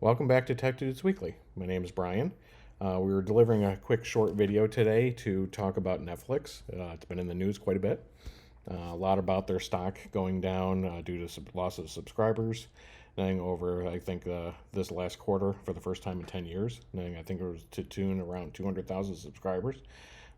Welcome back to Tech Dudes Weekly. My name is Brian. We were delivering a quick short video today to talk about Netflix. It's been in the news quite a bit. A lot about their stock going down due to loss of subscribers. Over, I think, this last quarter for the first time in 10 years. I think it was to tune around 200,000 subscribers.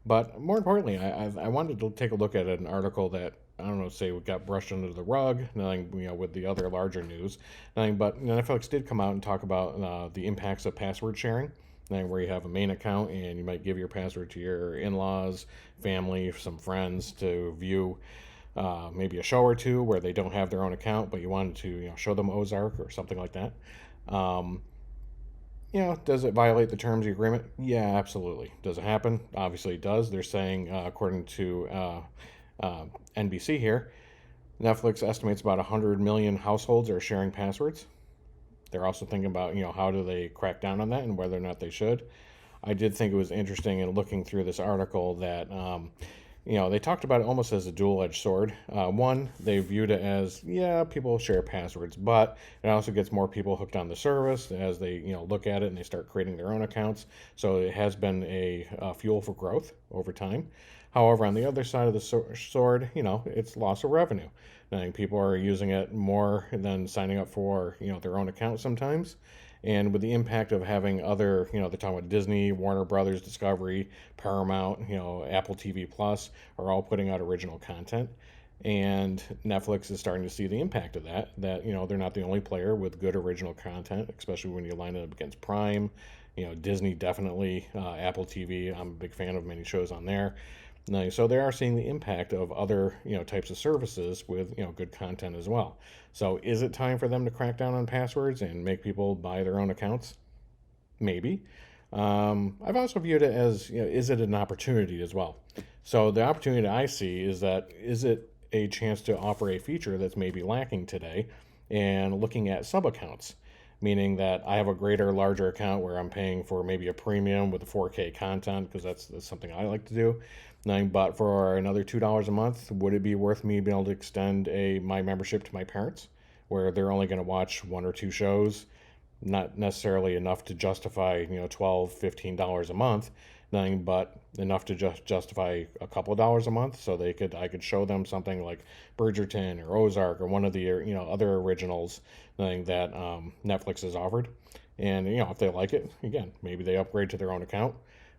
But more importantly, I wanted to take a look at an article that I don't know, say we got brushed under the rug, nothing, with the other larger news, nothing. But Netflix did come out and talk about the impacts of password sharing, where you have a main account and you might give your password to your in-laws, family, some friends to view maybe a show or two where they don't have their own account, but you wanted to show them Ozark or something like that. Um, does it violate the terms of the agreement? Yeah, absolutely. Does it happen? Obviously, it does. They're saying, according to NBC here, Netflix estimates about 100 million households are sharing passwords. They're also thinking about, how do they crack down on that and whether or not they should. I did think it was interesting in looking through this article that they talked about it almost as a dual-edged sword. One, they viewed it as, yeah, people share passwords, but it also gets more people hooked on the service as they, look at it and they start creating their own accounts. So it has been a fuel for growth over time. However, on the other side of the sword, it's loss of revenue. I think people are using it more than signing up for, their own account sometimes. And with the impact of having other, they're talking about Disney, Warner Brothers, Discovery, Paramount, Apple TV Plus are all putting out original content. And Netflix is starting to see the impact of that, they're not the only player with good original content, especially when you line it up against Prime. Disney definitely, Apple TV, I'm a big fan of many shows on there. Now, so they are seeing the impact of other, types of services with, good content as well. So is it time for them to crack down on passwords and make people buy their own accounts? Maybe. I've also viewed it as, is it an opportunity as well? So the opportunity I see is it a chance to offer a feature that's maybe lacking today and looking at sub accounts, meaning that I have a greater, larger account where I'm paying for maybe a premium with the 4K content because that's something I like to do. But for another $2 a month, would it be worth me being able to extend my membership to my parents, where they're only going to watch one or two shows, not necessarily enough to justify $12, $15 a month, nothing but enough to just justify a couple of dollars a month, so I could show them something like Bridgerton or Ozark or one of the other originals, nothing that Netflix has offered, and if they like it, again, maybe they upgrade to their own account.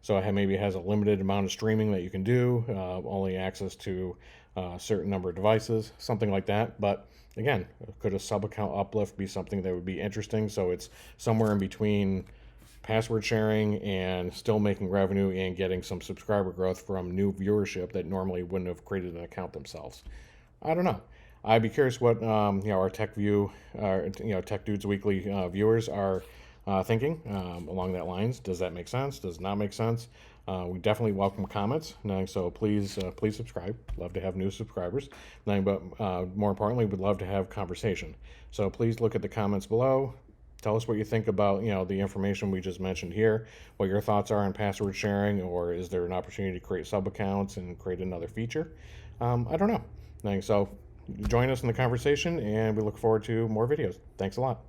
So it maybe has a limited amount of streaming that you can do, only access to a certain number of devices, something like that. But again, could a sub account uplift be something that would be interesting? So it's somewhere in between password sharing and still making revenue and getting some subscriber growth from new viewership that normally wouldn't have created an account themselves. I don't know. I'd be curious what our Tech Dudes Weekly viewers are thinking along that lines. Does that make sense? Does it not make sense? We definitely welcome comments. So please subscribe. Love to have new subscribers. But more importantly, we'd love to have conversation. So please look at the comments below. Tell us what you think about the information we just mentioned here. What your thoughts are on password sharing, or is there an opportunity to create sub accounts and create another feature? I don't know. So join us in the conversation, and we look forward to more videos. Thanks a lot.